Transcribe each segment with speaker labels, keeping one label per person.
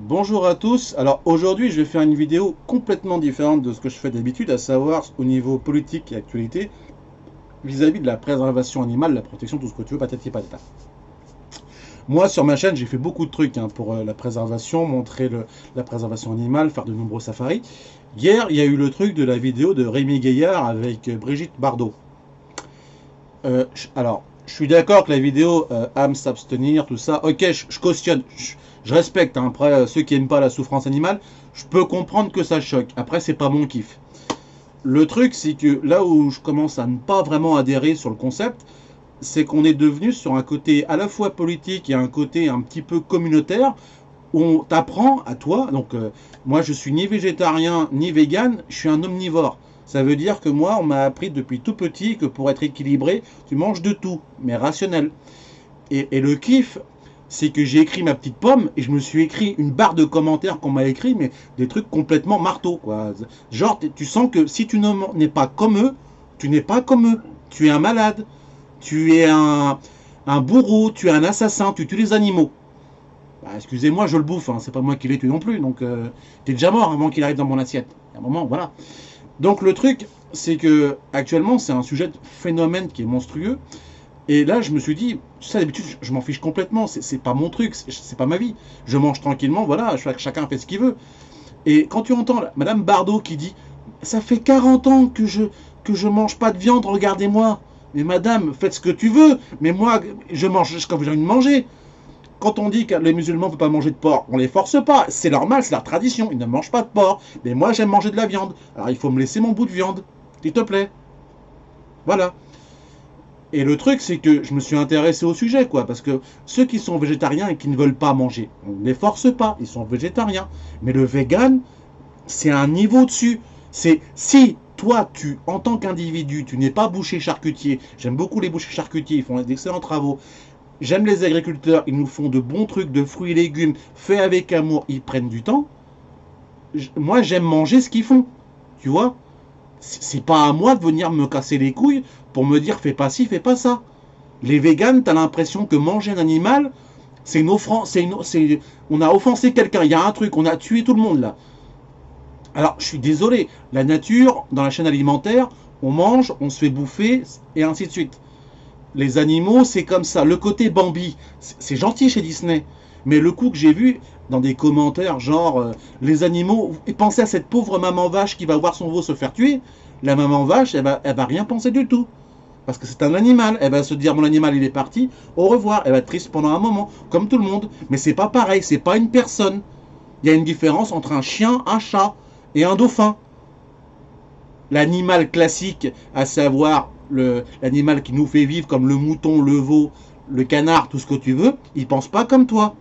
Speaker 1: Bonjour à tous. Alors aujourd'hui, je vais faire une vidéo complètement différente de ce que je fais d'habitude, à savoir au niveau politique et actualité, vis-à-vis de la préservation animale, la protection, tout ce que tu veux, patati patata. Moi, sur ma chaîne, j'ai fait beaucoup de trucs pour la préservation, montrer la préservation animale, faire de nombreux safaris. Hier, il y a eu le truc de la vidéo de Rémi Gaillard avec Brigitte Bardot. Alors, je suis d'accord que la vidéo âme s'abstenir, tout ça, ok, je cautionne, je respecte. Hein. Après, ceux qui n'aiment pas la souffrance animale, je peux comprendre que ça choque. Après, c'est pas mon kiff. Le truc, c'est que là où je commence à ne pas vraiment adhérer sur le concept, c'est qu'on est devenu sur un côté à la fois politique et un côté un petit peu communautaire, où on t'apprend à toi, donc moi je suis ni végétarien ni vegan, je suis un omnivore. Ça veut dire que moi, on m'a appris depuis tout petit que pour être équilibré, tu manges de tout, mais rationnel. Et le kiff, c'est que j'ai écrit ma petite pomme et je me suis écrit une barre de commentaires qu'on m'a écrit, mais des trucs complètement marteau, quoi. Genre, tu sens que si tu n'es pas comme eux, tu n'es pas comme eux. Tu es un malade, tu es un bourreau, tu es un assassin, tu tues les animaux. Bah, excusez-moi, je le bouffe, hein, c'est pas moi qui l'ai tué non plus, donc t'es déjà mort avant qu'il arrive dans mon assiette. À un moment, voilà. Donc le truc, c'est que actuellement, c'est un sujet de phénomène qui est monstrueux. Et là, je me suis dit, ça d'habitude, je m'en fiche complètement, c'est pas mon truc, c'est pas ma vie. Je mange tranquillement, voilà, chacun fait ce qu'il veut. Et quand tu entends Madame Bardot qui dit, ça fait 40 ans que je mange pas de viande, regardez-moi. Mais madame, faites ce que tu veux, mais moi, je mange ce que j'ai envie de manger. Quand on dit que les musulmans ne peuvent pas manger de porc, on les force pas, c'est normal, c'est leur tradition, ils ne mangent pas de porc. Mais moi, j'aime manger de la viande, alors il faut me laisser mon bout de viande, s'il te plaît. Voilà. Et le truc, c'est que je me suis intéressé au sujet, quoi, parce que ceux qui sont végétariens et qui ne veulent pas manger, on ne les force pas, ils sont végétariens. Mais le vegan, c'est un niveau dessus. C'est si toi, en tant qu'individu, tu n'es pas boucher charcutier, j'aime beaucoup les bouchers charcutiers, ils font d'excellents travaux. J'aime les agriculteurs, ils nous font de bons trucs de fruits et légumes, faits avec amour, ils prennent du temps. Moi, j'aime manger ce qu'ils font, tu vois. C'est pas à moi de venir me casser les couilles pour me dire fais pas ci, fais pas ça. Les véganes, t'as l'impression que manger un animal, c'est une offense, on a offensé quelqu'un, il y a un truc, on a tué tout le monde là. Alors, je suis désolé, la nature, dans la chaîne alimentaire, on mange, on se fait bouffer, et ainsi de suite. Les animaux, c'est comme ça. Le côté Bambi, c'est gentil chez Disney. Mais le coup que j'ai vu dans des commentaires, genre les animaux, pensez à cette pauvre maman vache qui va voir son veau se faire tuer. La maman vache, elle va rien penser du tout. Parce que c'est un animal. Elle va se dire mon animal il est parti, au revoir. Elle va être triste pendant un moment, comme tout le monde. Mais c'est pas pareil, c'est pas une personne. Il y a une différence entre un chien, un chat et un dauphin. L'animal classique, à savoir l'animal qui nous fait vivre comme le mouton, le veau, le canard, tout ce que tu veux, il pense pas comme toi.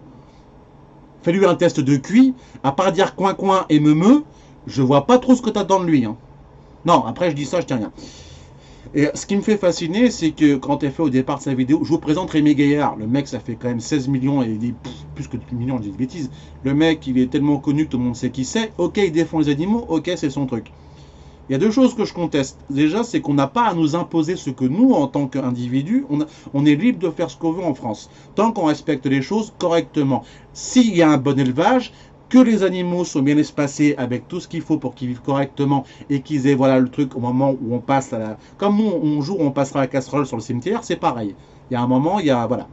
Speaker 1: Fais-lui un test de QI, à part dire coin coin et me, je vois pas trop ce que t'attends de lui. Hein. Non, après je dis ça, je dis rien. Et ce qui me fait fasciner, c'est que quand elle fait au départ de sa vidéo, je vous présente Rémi Gaillard. Le mec, ça fait quand même 16 millions et il est plus que 10 millions, je dis des bêtises. Le mec, il est tellement connu que tout le monde sait qui c'est. Ok, il défend les animaux, ok, c'est son truc. Il y a deux choses que je conteste. Déjà, c'est qu'on n'a pas à nous imposer ce que nous, en tant qu'individus, on est libre de faire ce qu'on veut en France, tant qu'on respecte les choses correctement. S'il y a un bon élevage, que les animaux soient bien espacés avec tout ce qu'il faut pour qu'ils vivent correctement et qu'ils aient voilà le truc au moment où on passe à la... Comme nous, un jour on passera la casserole sur le cimetière, c'est pareil. Il y a un moment, il y a... Voilà.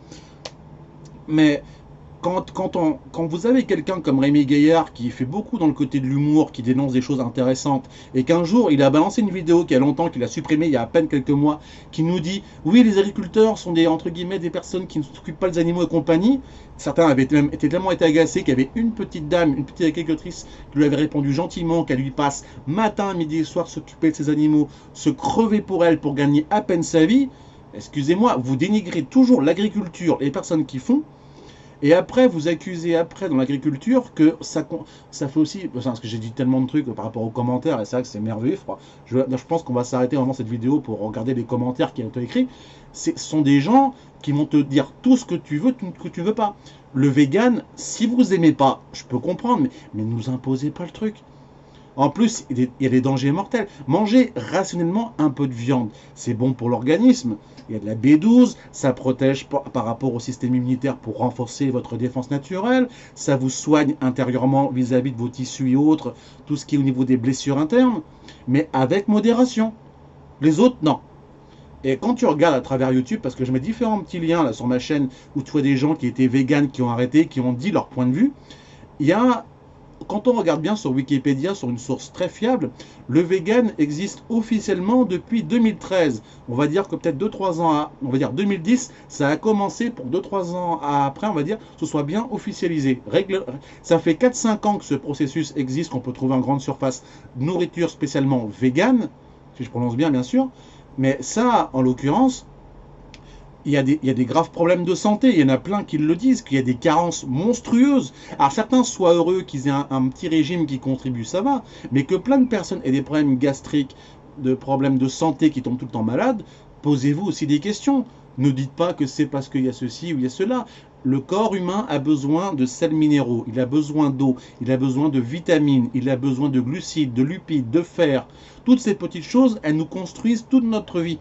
Speaker 1: Mais quand vous avez quelqu'un comme Rémi Gaillard qui fait beaucoup dans le côté de l'humour, qui dénonce des choses intéressantes, et qu'un jour il a balancé une vidéo qui a longtemps, qu'il a supprimée il y a à peine quelques mois, qui nous dit oui les agriculteurs sont des entre guillemets des personnes qui ne s'occupent pas des animaux et compagnie, certains avaient même été tellement agacés qu'il y avait une petite dame, une petite agricultrice qui lui avait répondu gentiment qu'elle lui passe matin, midi et soir s'occuper de ses animaux, se crever pour elle pour gagner à peine sa vie. Excusez-moi, vous dénigrez toujours l'agriculture et les personnes qui font. Et après, vous accusez après dans l'agriculture que ça fait aussi, parce que j'ai dit tellement de trucs par rapport aux commentaires, et c'est vrai que c'est merveilleux, je pense qu'on va s'arrêter vraiment cette vidéo pour regarder les commentaires qui ont été écrits. Ce sont des gens qui vont te dire tout ce que tu veux, tout ce que tu veux pas. Le vegan, si vous aimez pas, je peux comprendre, mais ne nous imposez pas le truc. En plus, il y a des dangers mortels. Mangez rationnellement un peu de viande. C'est bon pour l'organisme. Il y a de la B12, ça protège par rapport au système immunitaire pour renforcer votre défense naturelle. Ça vous soigne intérieurement vis-à-vis de vos tissus et autres, tout ce qui est au niveau des blessures internes. Mais avec modération. Les autres, non. Et quand tu regardes à travers YouTube, parce que je mets différents petits liens là sur ma chaîne où tu vois des gens qui étaient véganes, qui ont arrêté, qui ont dit leur point de vue, il y a, quand on regarde bien sur Wikipédia, sur une source très fiable, le vegan existe officiellement depuis 2013. On va dire que peut-être 2-3 ans, on va dire 2010, ça a commencé pour 2-3 ans après, on va dire, ce soit bien officialisé. Ça fait 4-5 ans que ce processus existe, qu'on peut trouver en grande surface, nourriture spécialement vegan, si je prononce bien sûr. Mais ça, en l'occurrence, il y a des graves problèmes de santé. Il y en a plein qui le disent, qu'il y a des carences monstrueuses. Alors certains soient heureux qu'ils aient un petit régime qui contribue, ça va. Mais que plein de personnes aient des problèmes gastriques, de problèmes de santé qui tombent tout le temps malades, posez-vous aussi des questions. Ne dites pas que c'est parce qu'il y a ceci ou il y a cela. Le corps humain a besoin de sels minéraux, il a besoin d'eau, il a besoin de vitamines, il a besoin de glucides, de lipides, de fer. Toutes ces petites choses, elles nous construisent toute notre vie.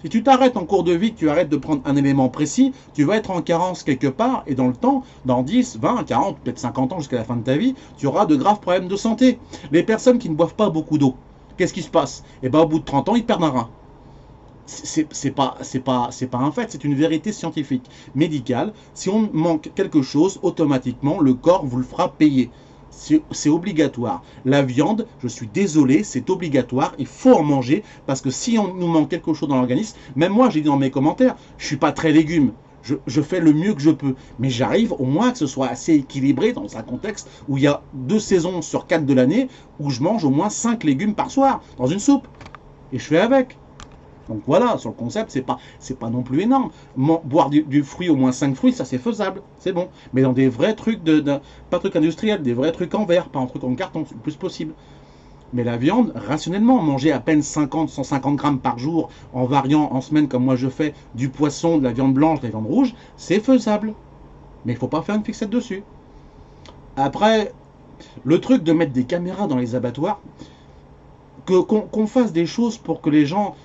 Speaker 1: Si tu t'arrêtes en cours de vie, que tu arrêtes de prendre un élément précis, tu vas être en carence quelque part et dans le temps, dans 10, 20, 40, peut-être 50 ans jusqu'à la fin de ta vie, tu auras de graves problèmes de santé. Les personnes qui ne boivent pas beaucoup d'eau, qu'est-ce qui se passe? Eh bien, au bout de 30 ans, ils perdent un rein. C'est pas un fait, c'est une vérité scientifique, médicale. Si on manque quelque chose, automatiquement, le corps vous le fera payer. C'est obligatoire. La viande, je suis désolé, c'est obligatoire. Il faut en manger parce que si on nous manque quelque chose dans l'organisme, même moi, j'ai dit dans mes commentaires, je suis pas très légumes. Je fais le mieux que je peux. Mais j'arrive au moins que ce soit assez équilibré dans un contexte où il y a 2 saisons sur 4 de l'année où je mange au moins 5 légumes par soir dans une soupe. Et je fais avec. Donc voilà, sur le concept, c'est pas non plus énorme. Boire du fruit, au moins 5 fruits, ça c'est faisable, c'est bon. Mais dans des vrais trucs, pas trucs industriels, des vrais trucs en verre, pas en trucs en carton, le plus possible. Mais la viande, rationnellement, manger à peine 50-150 grammes par jour, en variant en semaine comme moi je fais, du poisson, de la viande blanche, de la viande rouge, c'est faisable. Mais il ne faut pas faire une fixette dessus. Après, le truc de mettre des caméras dans les abattoirs, qu'on fasse des choses pour que les gens...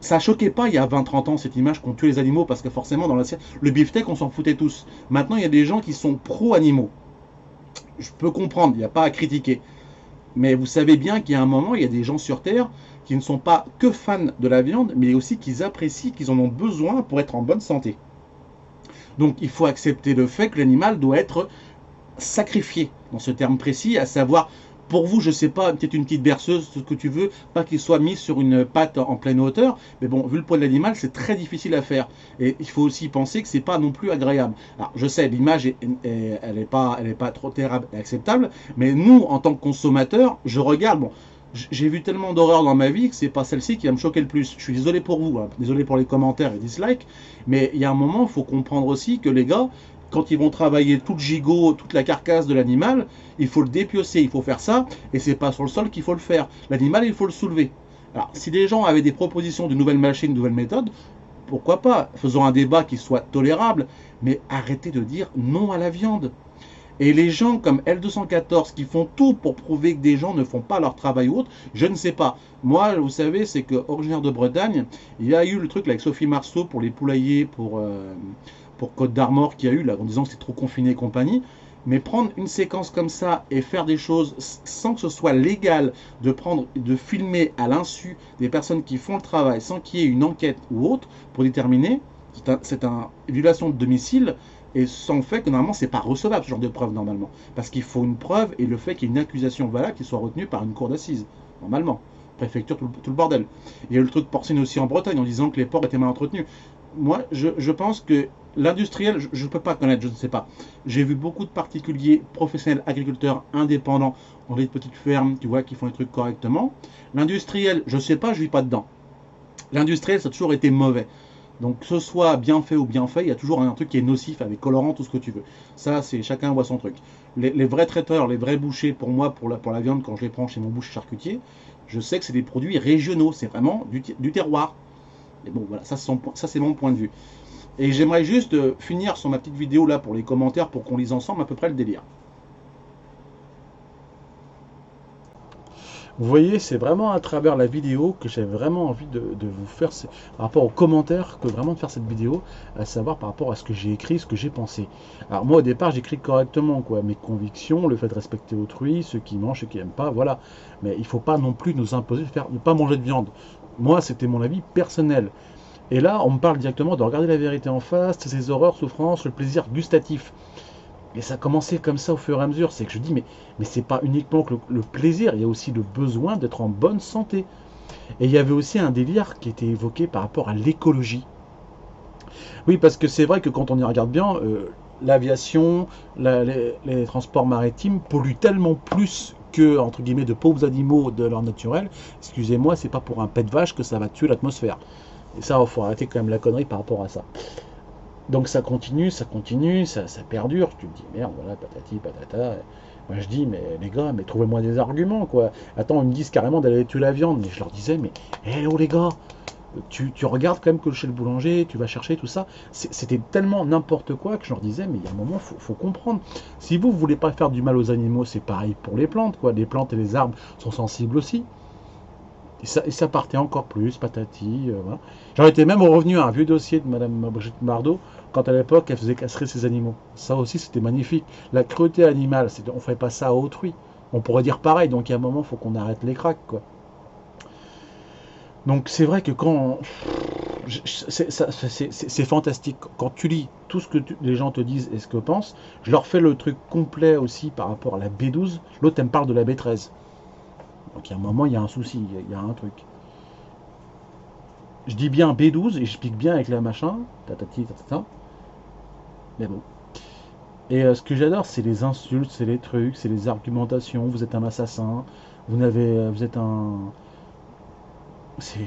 Speaker 1: Ça choquait pas il y a 20-30 ans cette image qu'on tue les animaux parce que forcément dans le beefsteak on s'en foutait tous. Maintenant il y a des gens qui sont pro-animaux. Je peux comprendre, il n'y a pas à critiquer. Mais vous savez bien qu'il y a un moment, il y a des gens sur Terre qui ne sont pas que fans de la viande, mais aussi qu'ils apprécient, qu'ils en ont besoin pour être en bonne santé. Donc il faut accepter le fait que l'animal doit être sacrifié, dans ce terme précis, à savoir... Pour vous, je sais pas, peut-être une petite berceuse, ce que tu veux, pas qu'il soit mis sur une patte en pleine hauteur. Mais bon, vu le poids de l'animal, c'est très difficile à faire. Et il faut aussi penser que c'est pas non plus agréable. Alors, je sais, l'image, elle est pas trop terrible et acceptable. Mais nous, en tant que consommateurs, je regarde, bon, j'ai vu tellement d'horreurs dans ma vie que c'est pas celle-ci qui va me choquer le plus. Je suis désolé pour vous, hein, désolé pour les commentaires et dislikes. Mais il y a un moment, il faut comprendre aussi que les gars, quand ils vont travailler tout le gigot, toute la carcasse de l'animal, il faut le dépiaucer, il faut faire ça, et c'est pas sur le sol qu'il faut le faire. L'animal, il faut le soulever. Alors, si des gens avaient des propositions de nouvelles machines, de nouvelles méthodes, pourquoi pas? Faisons un débat qui soit tolérable, mais arrêtez de dire non à la viande. Et les gens comme L214 qui font tout pour prouver que des gens ne font pas leur travail ou autre, je ne sais pas. Moi, vous savez, c'est que originaire de Bretagne, il y a eu le truc là, avec Sophie Marceau pour les poulaillers, pour Côte d'Armor qu'il y a eu là, en disant que c'est trop confiné et compagnie. Mais prendre une séquence comme ça et faire des choses sans que ce soit légal, de filmer à l'insu des personnes qui font le travail, sans qu'il y ait une enquête ou autre pour déterminer, c'est une violation de domicile, et sans le fait que normalement c'est pas recevable ce genre de preuve normalement. Parce qu'il faut une preuve et le fait qu'il y ait une accusation valable qui soit retenue par une cour d'assises, normalement. Préfecture, tout le bordel. Il y a eu le truc porcine aussi en Bretagne en disant que les porcs étaient mal entretenus. Moi, je pense que l'industriel, je ne peux pas connaître, je ne sais pas. J'ai vu beaucoup de particuliers, professionnels, agriculteurs, indépendants, dans des petites fermes, tu vois, qui font les trucs correctement. L'industriel, je ne sais pas, je ne vis pas dedans. L'industriel, ça a toujours été mauvais. Donc, que ce soit bien fait ou bien fait, il y a toujours un truc qui est nocif, avec colorant, tout ce que tu veux. Ça, c'est chacun voit son truc. Les vrais traiteurs, les vrais bouchers, pour moi, pour la viande, quand je les prends chez mon boucher charcutier, je sais que c'est des produits régionaux, c'est vraiment du terroir. Et bon, voilà, ça c'est mon point de vue. Et j'aimerais juste finir sur ma petite vidéo là pour les commentaires, pour qu'on lise ensemble à peu près le délire.
Speaker 2: Vous voyez, c'est vraiment à travers la vidéo que j'avais vraiment envie de vous faire, par rapport aux commentaires, que vraiment de faire cette vidéo, à savoir par rapport à ce que j'ai écrit, ce que j'ai pensé. Alors moi au départ j'écris correctement, quoi, mes convictions, le fait de respecter autrui, ceux qui mangent, ceux qui n'aiment pas, voilà. Mais il ne faut pas non plus nous imposer de ne pas manger de viande. Moi c'était mon avis personnel. Et là on me parle directement de regarder la vérité en face, ses horreurs, souffrances, le plaisir gustatif. Et ça a commencé comme ça au fur et à mesure. C'est que je dis, mais c'est pas uniquement que le plaisir, il y a aussi le besoin d'être en bonne santé. Et il y avait aussi un délire qui était évoqué par rapport à l'écologie. Oui, parce que c'est vrai que quand on y regarde bien, l'aviation, les transports maritimes polluent tellement plus que, entre guillemets, de pauvres animaux de leur naturel. Excusez-moi, c'est pas pour un pet de vache que ça va tuer l'atmosphère. Et ça, il faut arrêter quand même la connerie par rapport à ça. Donc ça continue, ça perdure. Tu te dis merde, voilà, patati, patata. Moi je dis, mais les gars, mais trouvez-moi des arguments, quoi. Attends, ils me disent carrément d'aller tuer la viande. Mais je leur disais, mais hé oh les gars, tu regardes quand même que chez le boulanger, tu vas chercher tout ça. C'était tellement n'importe quoi que je leur disais, mais il y a un moment, faut comprendre. Si vous voulez pas faire du mal aux animaux, c'est pareil pour les plantes, quoi. Les plantes et les arbres sont sensibles aussi. Et ça partait encore plus, patati. Voilà. J'en étais même revenu à un vieux dossier de Madame Brigitte Bardot, quand à l'époque elle faisait castrer ses animaux. Ça aussi c'était magnifique. La cruauté animale, on ne ferait pas ça à autrui. On pourrait dire pareil, donc il y a un moment, il faut qu'on arrête les cracks, quoi. Donc c'est vrai que quand... C'est fantastique. Quand tu lis tout ce que les gens te disent et ce que pensent, je leur fais le truc complet aussi par rapport à la B12. L'autre, elle me parle de la B13. Donc il y a un moment, il y a un souci, il y a un truc. Je dis bien B12 et je pique bien avec la machin, tatati, tatata. Mais bon. Et ce que j'adore, c'est les insultes, c'est les trucs, c'est les argumentations. Vous êtes un assassin, vous êtes un. C'est.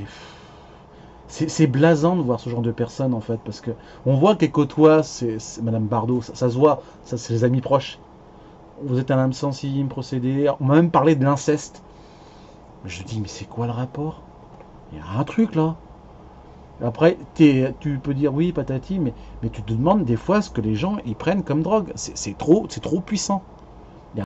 Speaker 2: C'est blasant de voir ce genre de personnes en fait, parce que on voit qu'elle côtoie, c'est Madame Bardot, ça se voit, ça c'est les amis proches. Vous êtes un âme sensible, procédé. On m'a même parlé de l'inceste. Je dis, mais c'est quoi le rapport? Il y a un truc là. Après, tu peux dire oui, patati, mais tu te demandes des fois ce que les gens ils prennent comme drogue. C'est trop puissant.